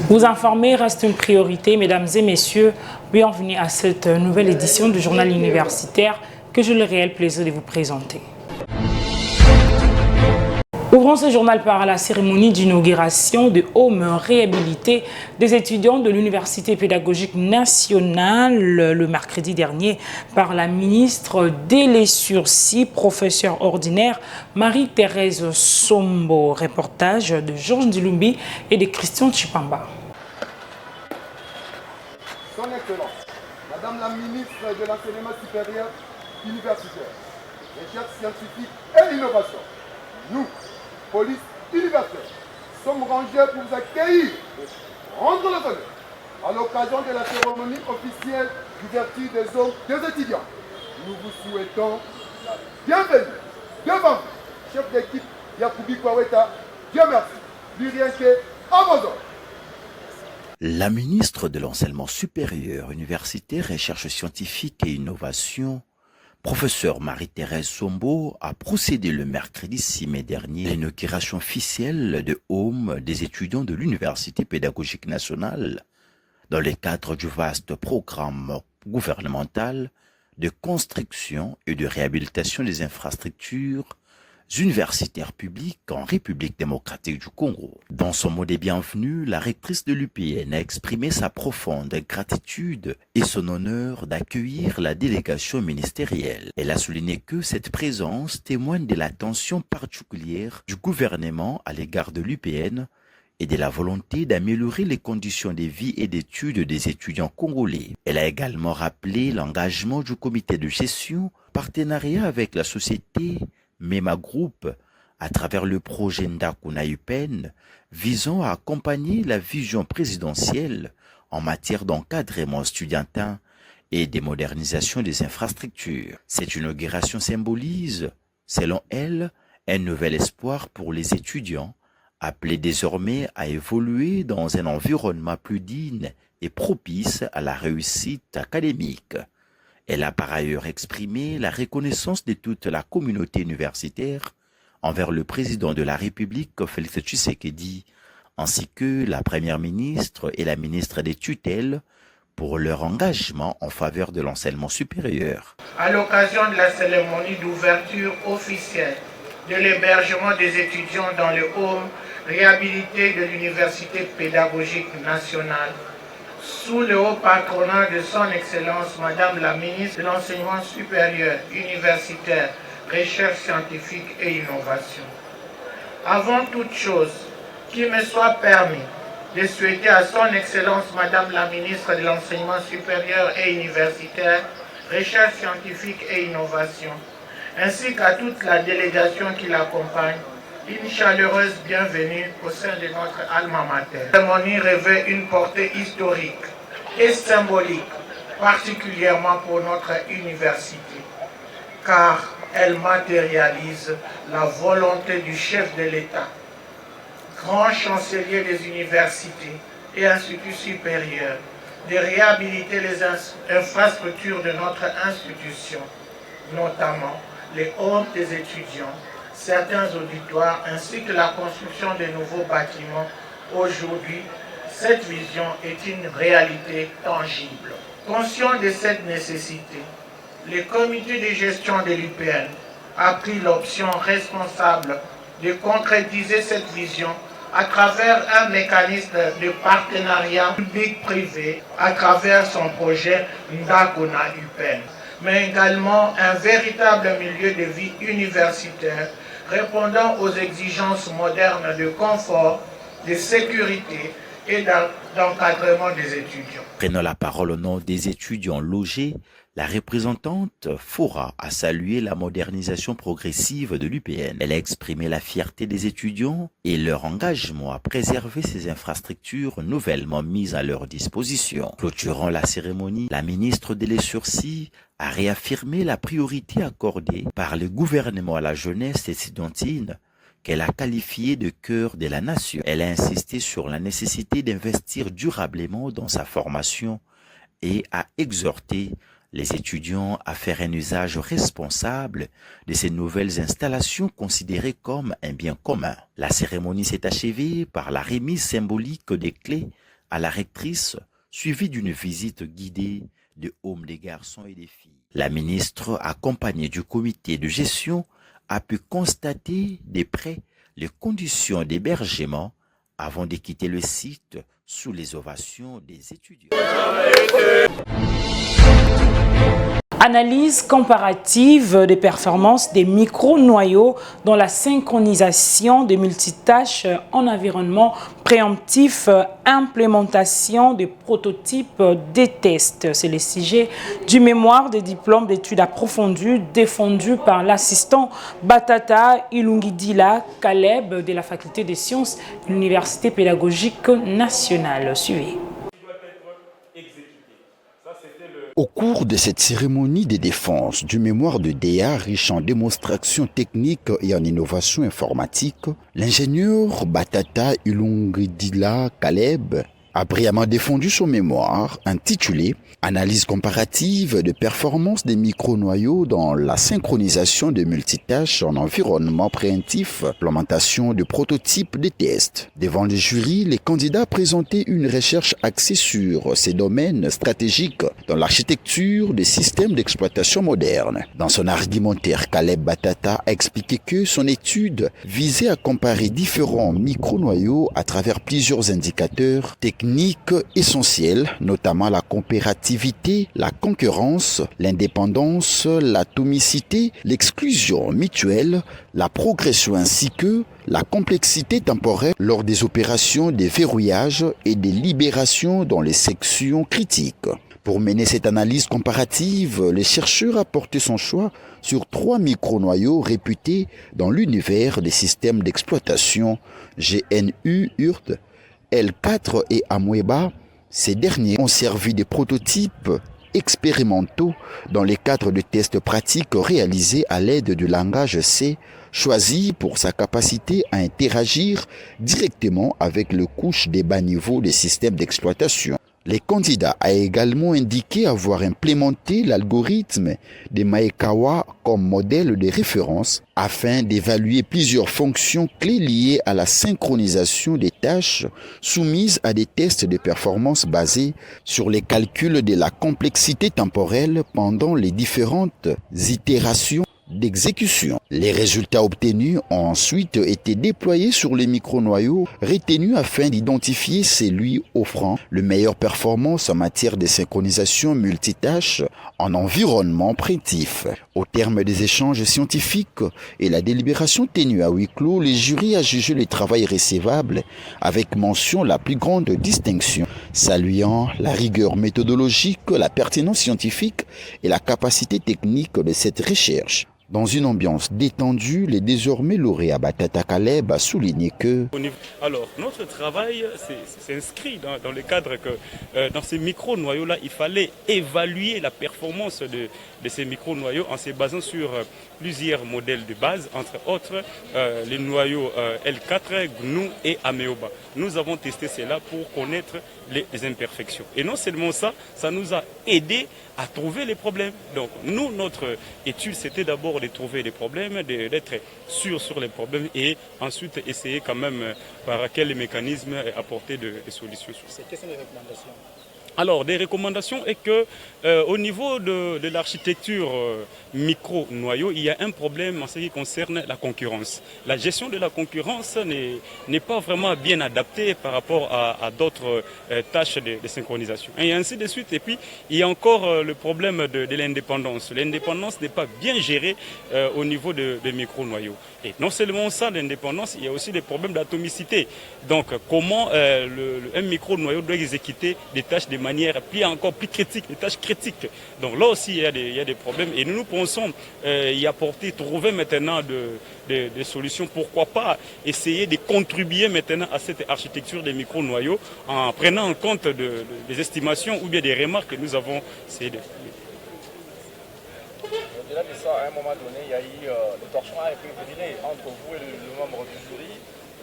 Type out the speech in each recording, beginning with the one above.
Vous informer reste une priorité, mesdames et messieurs. Bienvenue à cette nouvelle édition du journal universitaire que j'ai le réel plaisir de vous présenter. Ouvrons ce journal par la cérémonie d'inauguration de home réhabilité des étudiants de l'Université pédagogique nationale le mercredi dernier par la ministre délai sursis, professeure ordinaire Marie-Thérèse Sombo. Reportage de Georges Ndilumbi et de Christian Chipamba. Son Excellence, Madame la ministre de l'Enseignement supérieur universitaire, recherche scientifique et innovation, nous, police universitaire, sommes rangés pour vous accueillir et rendre le honneur à l'occasion de la cérémonie officielle d'ouverture des zones des étudiants. Nous vous souhaitons la bienvenue devant vous, chef d'équipe Yacoubi Kouaweta. Dieu merci, plus rien que à vos ordres. La ministre de l'Enseignement supérieur, universitaire, recherche scientifique et innovation, professeure Marie-Thérèse Sombo, a procédé le mercredi 6 mai dernier à l'inauguration officielle de home des étudiants de l'Université pédagogique nationale dans le cadre du vaste programme gouvernemental de construction et de réhabilitation des infrastructures universitaires publiques en République démocratique du Congo. Dans son mot de bienvenue, la rectrice de l'UPN a exprimé sa profonde gratitude et son honneur d'accueillir la délégation ministérielle. Elle a souligné que cette présence témoigne de l'attention particulière du gouvernement à l'égard de l'UPN et de la volonté d'améliorer les conditions de vie et d'études des étudiants congolais. Elle a également rappelé l'engagement du comité de gestion, partenariat avec la société MEMA Group, à travers le projet Ndakuna UPN, visant à accompagner la vision présidentielle en matière d'encadrement studentin et de modernisation des infrastructures. Cette inauguration symbolise, selon elle, un nouvel espoir pour les étudiants, appelés désormais à évoluer dans un environnement plus digne et propice à la réussite académique. Elle a par ailleurs exprimé la reconnaissance de toute la communauté universitaire envers le président de la République, Félix Tshisekedi, ainsi que la première ministre et la ministre des tutelles pour leur engagement en faveur de l'enseignement supérieur. À l'occasion de la cérémonie d'ouverture officielle de l'hébergement des étudiants dans le home réhabilité de l'Université pédagogique nationale, sous le haut patronat de son Excellence Madame la ministre de l'Enseignement supérieur, universitaire, recherche scientifique et innovation. Avant toute chose, qu'il me soit permis de souhaiter à son Excellence Madame la ministre de l'Enseignement supérieur et universitaire, recherche scientifique et innovation, ainsi qu'à toute la délégation qui l'accompagne, une chaleureuse bienvenue au sein de notre alma mater. La cérémonie revêt une portée historique et symbolique, particulièrement pour notre université, car elle matérialise la volonté du chef de l'État, grand chancelier des universités et instituts supérieurs, de réhabiliter les infrastructures de notre institution, notamment les halls des étudiants, certains auditoires ainsi que la construction de nouveaux bâtiments. Aujourd'hui, cette vision est une réalité tangible. Conscient de cette nécessité, le comité de gestion de l'UPN a pris l'option responsable de concrétiser cette vision à travers un mécanisme de partenariat public-privé à travers son projet Ndakuna UPN, mais également un véritable milieu de vie universitaire répondant aux exigences modernes de confort, de sécurité et d'encadrement des étudiants. Prenant la parole au nom des étudiants logés, la représentante Fora a salué la modernisation progressive de l'UPN. Elle a exprimé la fierté des étudiants et leur engagement à préserver ces infrastructures nouvellement mises à leur disposition. Clôturant la cérémonie, la ministre délai sursis a réaffirmé la priorité accordée par le gouvernement à la jeunesse estudiantine qu'elle a qualifiée de cœur de la nation. Elle a insisté sur la nécessité d'investir durablement dans sa formation et a exhorté les étudiants à faire un usage responsable de ces nouvelles installations considérées comme un bien commun. La cérémonie s'est achevée par la remise symbolique des clés à la rectrice, suivie d'une visite guidée de hommes, des garçons et des filles. La ministre, accompagnée du comité de gestion, a pu constater de près les conditions d'hébergement avant de quitter le site sous les ovations des étudiants. Analyse comparative des performances des micro-noyaux dans la synchronisation des multitâches en environnement préemptif, implémentation des prototypes des tests. C'est le sujet du mémoire des diplômes d'études approfondies défendu par l'assistant Batata Ilungidila Caleb de la faculté des sciences de l'Université pédagogique nationale. Suivez. Au cours de cette cérémonie de défense du mémoire de DEA riche en démonstrations techniques et en innovation informatique, l'ingénieur Batata Ilungidila Caleb a brillamment défendu son mémoire intitulé « Analyse comparative de performance des micro-noyaux dans la synchronisation de multitâches en environnement préemptif, implémentation de prototypes de tests ». Devant le jury, les candidats présentaient une recherche axée sur ces domaines stratégiques dans l'architecture des systèmes d'exploitation modernes. Dans son argumentaire, Caleb Batata a expliqué que son étude visait à comparer différents micro-noyaux à travers plusieurs indicateurs techniques essentiels, notamment la comparativité, la concurrence, l'indépendance, l'atomicité, l'exclusion mutuelle, la progression ainsi que la complexité temporelle lors des opérations de verrouillage et des libérations dans les sections critiques. Pour mener cette analyse comparative, le chercheur a porté son choix sur 3 micro-noyaux réputés dans l'univers des systèmes d'exploitation GNU, URT, L4 et Amoeba. Ces derniers ont servi de prototypes expérimentaux dans les cadres de tests pratiques réalisés à l'aide du langage C, choisi pour sa capacité à interagir directement avec les couches des bas niveaux des systèmes d'exploitation. Les candidats ont également indiqué avoir implémenté l'algorithme de Maekawa comme modèle de référence afin d'évaluer plusieurs fonctions clés liées à la synchronisation des tâches soumises à des tests de performance basés sur les calculs de la complexité temporelle pendant les différentes itérations d'exécution. Les résultats obtenus ont ensuite été déployés sur les micro-noyaux retenus afin d'identifier celui offrant le meilleure performance en matière de synchronisation multitâche en environnement préemptif. Au terme des échanges scientifiques et la délibération tenue à huis clos, le jury a jugé le travail recevable avec mention la plus grande distinction, saluant la rigueur méthodologique, la pertinence scientifique et la capacité technique de cette recherche. Dans une ambiance détendue, le désormais lauréat Batata Caleb a souligné que... Alors, notre travail s'inscrit dans le cadre que dans ces micro-noyaux-là, il fallait évaluer la performance de ces micro-noyaux en se basant sur plusieurs modèles de base, entre autres les noyaux L4, GNU et Amoeba. Nous avons testé cela pour connaître les imperfections. Et non seulement ça, ça nous a aidé à trouver les problèmes. Donc nous, notre étude, c'était d'abord de trouver les problèmes, d'être sûr sur les problèmes et ensuite essayer quand même par quel mécanisme apporter des solutions sur ça. Quelles sont les recommandations ? Alors, des recommandations est que au niveau de l'architecture micro-noyau, il y a un problème en ce qui concerne la concurrence. La gestion de la concurrence n'est pas vraiment bien adaptée par rapport à d'autres tâches de synchronisation. Et ainsi de suite. Et puis, il y a encore le problème de l'indépendance. L'indépendance n'est pas bien gérée au niveau de micro-noyaux. Et non seulement ça, l'indépendance, il y a aussi des problèmes d'atomicité. Donc, comment un micro-noyau doit exécuter des tâches de manière encore plus critique, des tâches critiques. Donc là aussi, il y a des problèmes et nous pensons y apporter, trouver maintenant des solutions. Pourquoi pas essayer de contribuer maintenant à cette architecture des micro-noyaux en prenant en compte des estimations ou bien des remarques que nous avons essayé de faire. Au-delà de ça, à un moment donné, il y a eu le torchon a été brûlé entre vous et le membre du jury.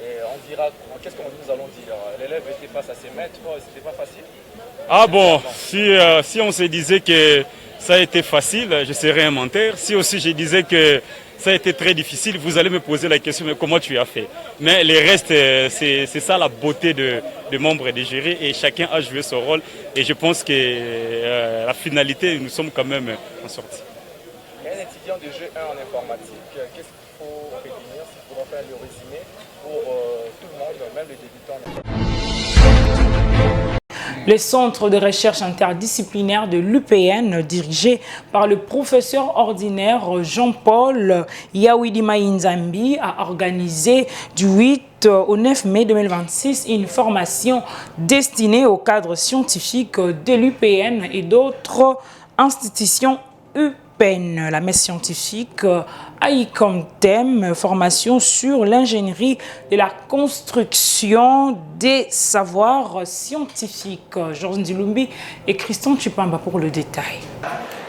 Et on dira, qu'est-ce que nous allons dire? L'élève était face à ses maîtres, c'était pas facile. Ah bon, si on se disait que ça a été facile, je serais un menteur. Si aussi je disais que ça a été très difficile, vous allez me poser la question, mais comment tu as fait? Mais le reste, c'est ça la beauté de membres de jury et chacun a joué son rôle. Et je pense que la finalité, nous sommes quand même en sortie. Un étudiant de G1 en informatique, qu'est-ce qu'il faut retenir, s'il faudra faire le résumé pour tout le monde, même les débutants? Le centre de recherche interdisciplinaire de l'UPN, dirigé par le professeur ordinaire Jean-Paul Yawidima Inzambi, a organisé du 8 au 9 mai 2026 une formation destinée aux cadres scientifiques de l'UPN et d'autres institutions UPN. La messe scientifique a eu comme thème formation sur l'ingénierie de la construction des savoirs scientifiques. Georges Ndilumbi et Christian Chipamba pour le détail.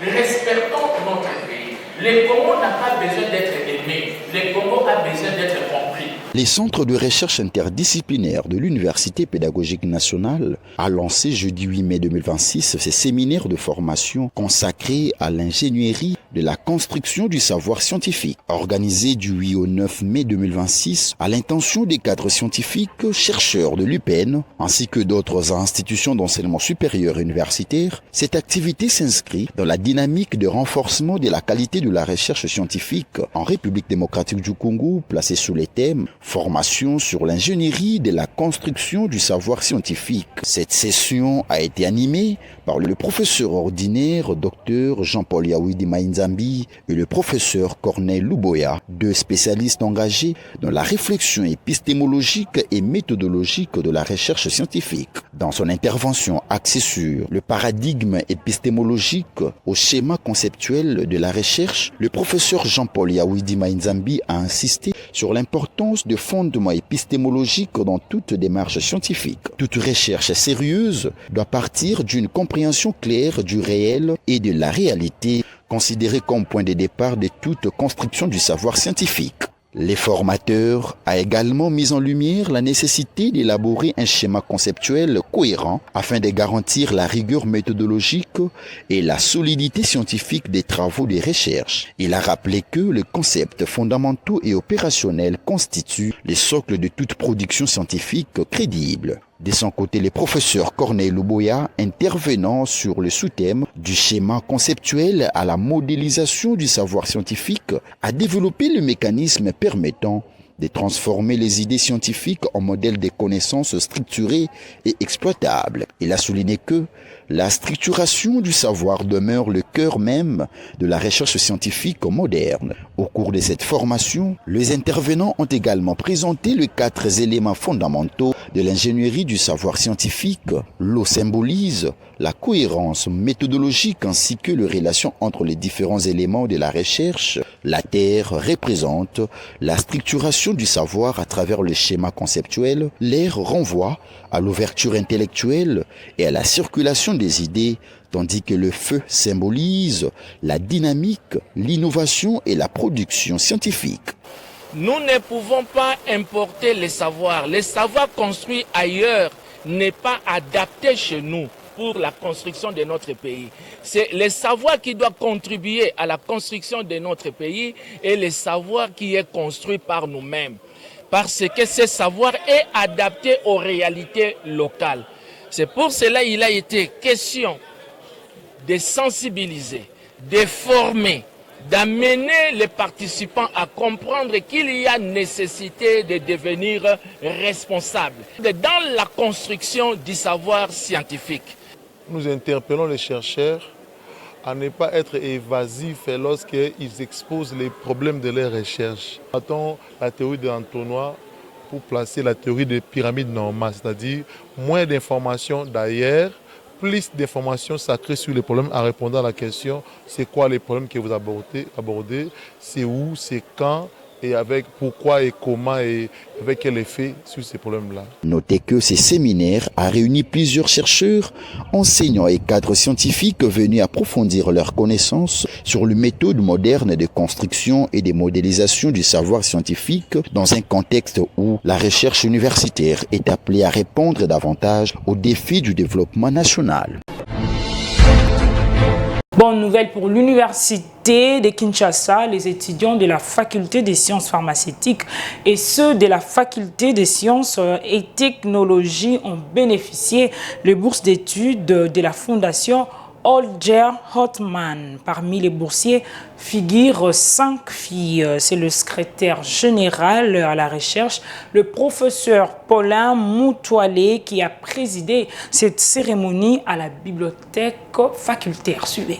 Respectons notre pays. Le Congo n'a pas besoin d'être aimé. Le Congo a besoin d'être compris. Les centres de recherche interdisciplinaires de l'Université pédagogique nationale a lancé jeudi 8 mai 2026 ces séminaires de formation consacrés à l'ingénierie de la construction du savoir scientifique. Organisés du 8 au 9 mai 2026 à l'intention des cadres scientifiques, chercheurs de l'UPN ainsi que d'autres institutions d'enseignement supérieur et universitaire, cette activité s'inscrit dans la dynamique de renforcement de la qualité de la recherche scientifique en République démocratique du Congo, placée sous les thèmes formation sur l'ingénierie de la construction du savoir scientifique. Cette session a été animée par le professeur ordinaire Dr Jean-Paul Yawidima Inzambi et le professeur Corneille Luboya, deux spécialistes engagés dans la réflexion épistémologique et méthodologique de la recherche scientifique. Dans son intervention axée sur le paradigme épistémologique au schéma conceptuel de la recherche, le professeur Jean-Paul Yawidima Inzambi a insisté sur l'importance de fondements épistémologiques dans toute démarche scientifique. Toute recherche sérieuse doit partir d'une compréhension claire du réel et de la réalité, considérée comme point de départ de toute construction du savoir scientifique. Les formateurs ont également mis en lumière la nécessité d'élaborer un schéma conceptuel cohérent afin de garantir la rigueur méthodologique et la solidité scientifique des travaux de recherche. Il a rappelé que les concepts fondamentaux et opérationnels constituent les socles de toute production scientifique crédible. De son côté, le professeur Corneille Luboya, intervenant sur le sous-thème du schéma conceptuel à la modélisation du savoir scientifique, a développé le mécanisme permettant de transformer les idées scientifiques en modèles de connaissances structurées et exploitables. Il a souligné que la structuration du savoir demeure le cœur même de la recherche scientifique moderne. Au cours de cette formation, les intervenants ont également présenté les 4 éléments fondamentaux de l'ingénierie du savoir scientifique. L'eau symbolise la cohérence méthodologique ainsi que les relations entre les différents éléments de la recherche. La Terre représente la structuration du savoir à travers le schéma conceptuel. L'air renvoie à l'ouverture intellectuelle et à la circulation des idées, tandis que le feu symbolise la dynamique, l'innovation et la production scientifique. Nous ne pouvons pas importer les savoirs. Les savoirs construits ailleurs n'est pas adapté chez nous pour la construction de notre pays. C'est les savoirs qui doivent contribuer à la construction de notre pays et les savoirs qui est construit par nous-mêmes. Parce que ce savoir est adapté aux réalités locales. C'est pour cela qu'il a été question de sensibiliser, de former, d'amener les participants à comprendre qu'il y a nécessité de devenir responsables dans la construction du savoir scientifique. Nous interpellons les chercheurs à ne pas être évasifs lorsqu'ils exposent les problèmes de leurs recherches. Attends la théorie de l'entonnoir pour placer la théorie des pyramides normales, c'est-à-dire moins d'informations d'ailleurs, plus d'informations sacrées sur les problèmes en répondant à la question c'est quoi les problèmes que vous abordez, c'est où, c'est quand, et avec pourquoi et comment et avec quel effet sur ces problèmes-là. Notez que ces séminaires a réuni plusieurs chercheurs, enseignants et cadres scientifiques venus approfondir leurs connaissances sur les méthodes modernes de construction et de modélisation du savoir scientifique dans un contexte où la recherche universitaire est appelée à répondre davantage aux défis du développement national. Bonne nouvelle pour l'université de Kinshasa, les étudiants de la faculté des sciences pharmaceutiques et ceux de la faculté des sciences et technologies ont bénéficié de bourses d'études de la fondation Holger Hotman. Parmi les boursiers figurent 5 filles. C'est le secrétaire général à la recherche, le professeur Paulin Moutoilé, qui a présidé cette cérémonie à la bibliothèque facultaire. Suivez.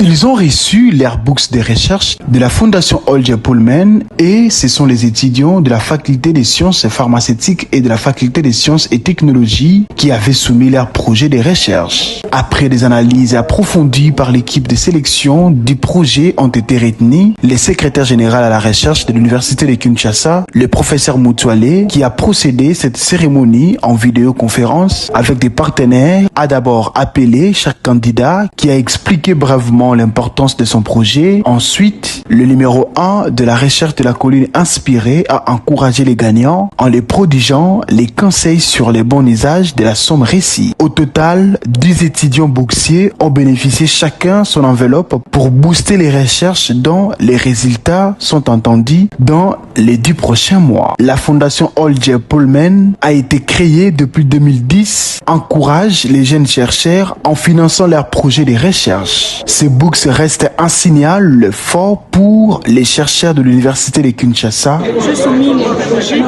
Ils ont reçu leurs bourses de recherche de la Fondation Holger Pullman et ce sont les étudiants de la faculté des sciences pharmaceutiques et de la faculté des sciences et technologies qui avaient soumis leurs projets de recherche. Après des analyses approfondies par l'équipe de sélection du projet ont été retenus le secrétaire général à la recherche de l'université de Kinshasa, le professeur Moutoilé, qui a procédé cette cérémonie en vidéoconférence avec des partenaires, a d'abord appelé chaque candidat qui a expliqué bravement l'importance de son projet. Ensuite, le numéro 1 de la recherche de la colline inspirée a encouragé les gagnants en les prodigeant les conseils sur les bons usages de la somme récite. Au total, 10 étudiants boursiers ont bénéficié chacun son enveloppe pour booster les recherches dont les résultats sont entendus dans les 10 prochains mois. La fondation Holger Pullman a été créée depuis 2010, encourage les jeunes chercheurs en finançant leurs projets de recherche. Ces bourses restent un signal fort pour les chercheurs de l'université de Kinshasa. Je soumis mon projet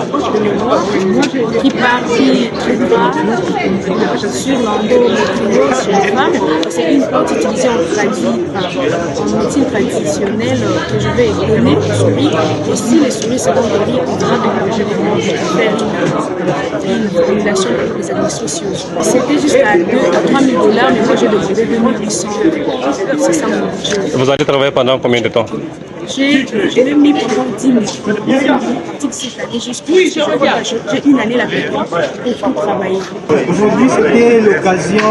qui partit sur l'endométriose chez les femmes. C'est une plante utilisée en médecine traditionnelle que je vais donner aux souris. Et si les souris seront guéries, on dira de faire une formulation avec les animaux sociaux. C'était jusqu'à 2 à 3 000 $, mais moi j'ai demandé 2800. C'est ça mon budget. Vous allez travailler pendant combien de temps? J'ai mis pendant 10 000. J'ai une année là-bas pour travailler. Aujourd'hui, c'était l'occasion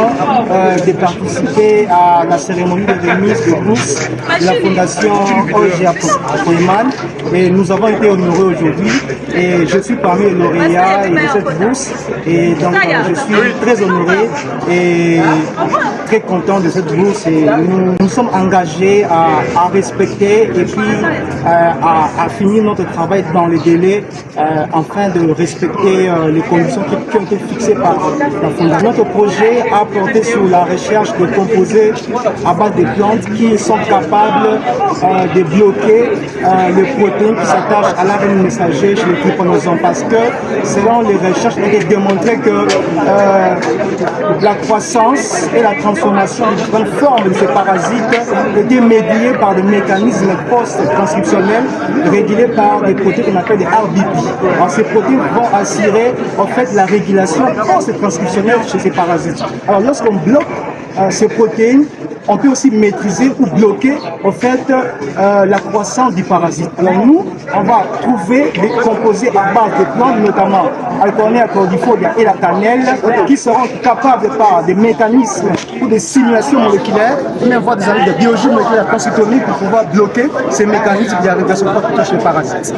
de participer à la cérémonie de remise de bourse de la fondation Holger Pullman. Et nous avons été honorés aujourd'hui. Et je suis parmi les lauréats de cette bourse. Et donc, je suis très honoré et très content de cette bourse. Et nous sommes engagés à respecter et puis à finir notre travail dans les délais afin de respecter les conditions qui ont été fixées par la fondation. Notre projet a porté sur la recherche de composés à base de plantes qui sont capables de bloquer les protéines qui s'attachent à l'ARN messager chez les trypanosomes, parce que selon les recherches, il est démontré que la croissance et la transformation de différentes formes de ces parasites étaient médiées par des mécanismes post-transcriptionnels régulés par des protéines qu'on appelle des RBP. Alors ces protéines vont assurer en fait la régulation post-transcriptionnelle chez ces parasites. Alors lorsqu'on bloque ces protéines, on peut aussi maîtriser ou bloquer en fait la croissance du parasite. Alors nous, on va trouver des composés à base de plantes, notamment Alcornea cordifolia et la cannelle, qui seront capables par des mécanismes ou des simulations moléculaires, ou même voir des analyses de biologie moléculaire transcriptomique pour pouvoir bloquer ces mécanismes de régulation chez les parasites.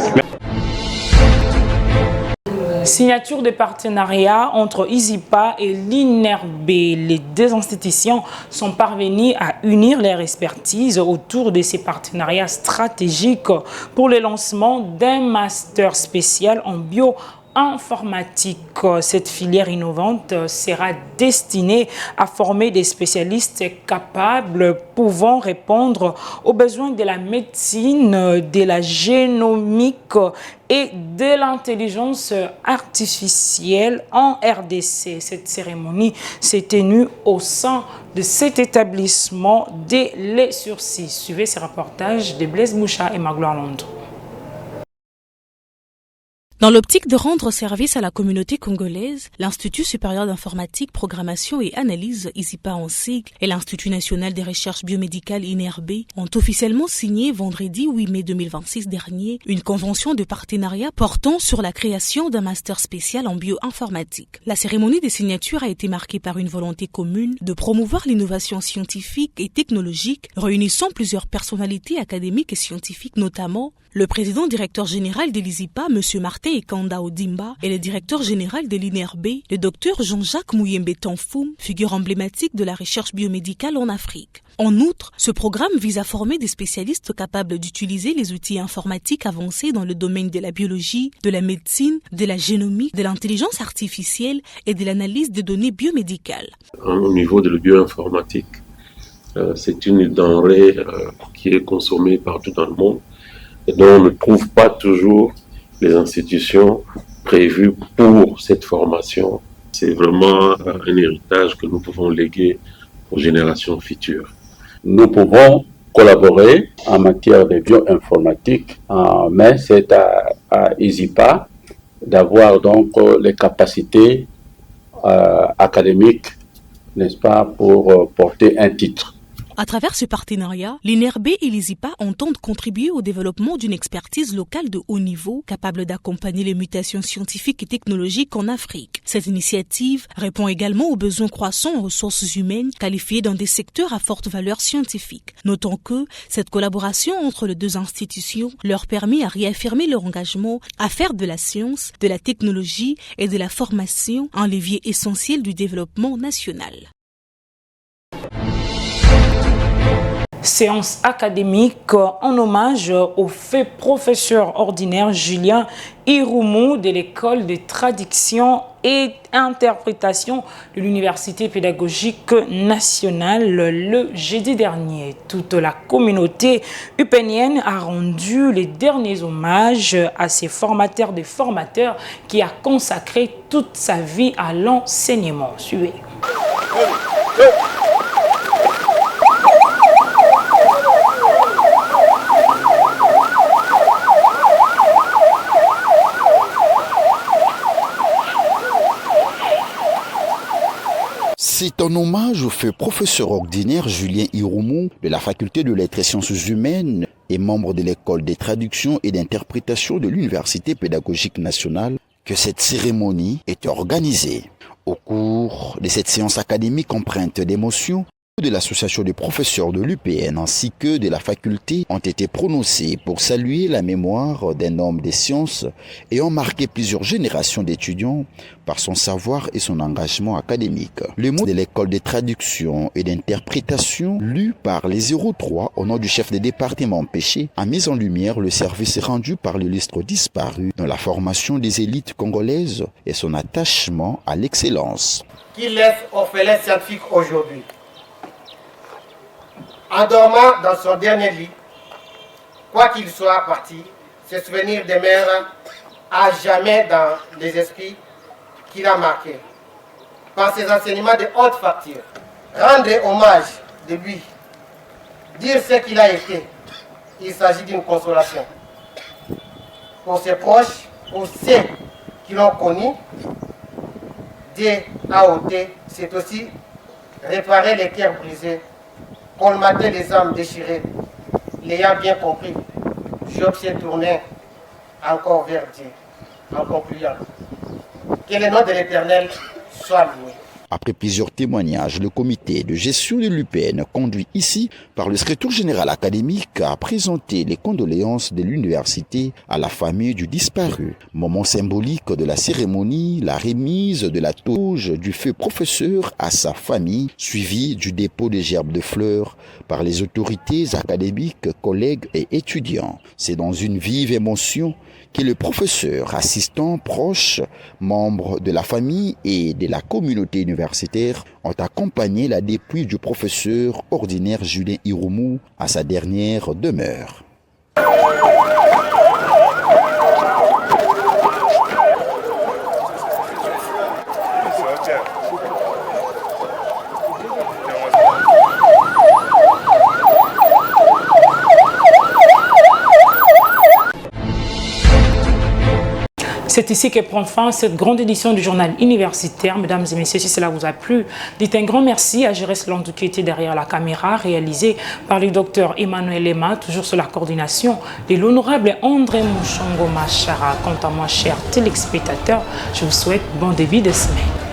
Signature de partenariat entre ISIPA et l'INERB. Les deux institutions sont parvenues à unir leurs expertises autour de ces partenariats stratégiques pour le lancement d'un master spécial en bioinformatique. Cette filière innovante sera destinée à former des spécialistes capables pouvant répondre aux besoins de la médecine, de la génomique et de l'intelligence artificielle en RDC. Cette cérémonie s'est tenue au sein de cet établissement dès les sursis. Suivez ces reportages de Blaise Moucha et Magloire Londres. Dans l'optique de rendre service à la communauté congolaise, l'Institut supérieur d'informatique, programmation et analyse, ISIPA en sigle, et l'Institut national des recherches biomédicales INRB ont officiellement signé vendredi 8 mai 2026 dernier une convention de partenariat portant sur la création d'un master spécial en bioinformatique. La cérémonie des signatures a été marquée par une volonté commune de promouvoir l'innovation scientifique et technologique, réunissant plusieurs personnalités académiques et scientifiques, notamment le président directeur général de l'ISIPA, M. Martin Ekanda Odimba, et le directeur général de l'INRB, le Dr Jean-Jacques Mouyembe Tanfoum, figure emblématique de la recherche biomédicale en Afrique. En outre, ce programme vise à former des spécialistes capables d'utiliser les outils informatiques avancés dans le domaine de la biologie, de la médecine, de la génomie, de l'intelligence artificielle et de l'analyse des données biomédicales. Au niveau de la bioinformatique, c'est une denrée qui est consommée partout dans le monde et dont on ne trouve pas toujours les institutions prévues pour cette formation. C'est vraiment un héritage que nous pouvons léguer aux générations futures. Nous pouvons collaborer en matière de bioinformatique, mais c'est à ISIPA d'avoir donc les capacités académiques, n'est-ce pas, pour porter un titre. À travers ce partenariat, l'INRB et l'ISIPA entendent contribuer au développement d'une expertise locale de haut niveau capable d'accompagner les mutations scientifiques et technologiques en Afrique. Cette initiative répond également aux besoins croissants en ressources humaines qualifiées dans des secteurs à forte valeur scientifique. Notons que cette collaboration entre les deux institutions leur permet à réaffirmer leur engagement à faire de la science, de la technologie et de la formation un levier essentiel du développement national. Séance académique en hommage au fait professeur ordinaire Julien Irumu de l'école de traduction et interprétation de l'Université pédagogique nationale le jeudi dernier. Toute la communauté upénienne a rendu les derniers hommages à ces formateurs de formateurs qui a consacré toute sa vie à l'enseignement. Suivez. C'est un hommage au feu professeur ordinaire Julien Irumu de la faculté de lettres et sciences humaines et membre de l'école des traductions et d'interprétation de l'Université pédagogique nationale que cette cérémonie est organisée. Au cours de cette séance académique empreinte d'émotion, de l'association des professeurs de l'UPN ainsi que de la faculté ont été prononcés pour saluer la mémoire d'un homme des sciences ayant marqué plusieurs générations d'étudiants par son savoir et son engagement académique. Le mot de l'école des traductions et d'interprétation, lu par les 03 au nom du chef des départements Péché, a mis en lumière le service rendu par l'illustre disparu dans la formation des élites congolaises et son attachement à l'excellence. Qui laisse orphelin scientifique aujourd'hui? En dormant dans son dernier lit, quoi qu'il soit parti, ses souvenirs demeurent à jamais dans les esprits qu'il a marqués. Par ses enseignements de haute facture, rendre hommage de lui, dire ce qu'il a été, il s'agit d'une consolation. Pour ses proches, pour ceux qui l'ont connu, DAOT, c'est aussi réparer les cœurs brisés, colmater les âmes déchirées. L'ayant bien compris, Job s'est tourné encore vers Dieu, en concluant. Que le nom de l'Éternel soit loué. Après plusieurs témoignages, le comité de gestion de l'UPN, conduit ici par le secrétaire général académique, a présenté les condoléances de l'université à la famille du disparu. Moment symbolique de la cérémonie, la remise de la toge du feu professeur à sa famille, suivi du dépôt des gerbes de fleurs par les autorités académiques, collègues et étudiants. C'est dans une vive émotion que le professeur, assistant, proche, membre de la famille et de la communauté universitaire ont accompagné la dépouille du professeur ordinaire Julien Irumu à sa dernière demeure. C'est ici que prend fin cette grande édition du journal universitaire. Mesdames et messieurs, si cela vous a plu, dites un grand merci à Jérès Landou qui était derrière la caméra, réalisé par le docteur Emmanuel Lema, toujours sous la coordination de l'honorable André Mouchongo Machara. Quant à moi, chers téléspectateurs, je vous souhaite bon début de semaine.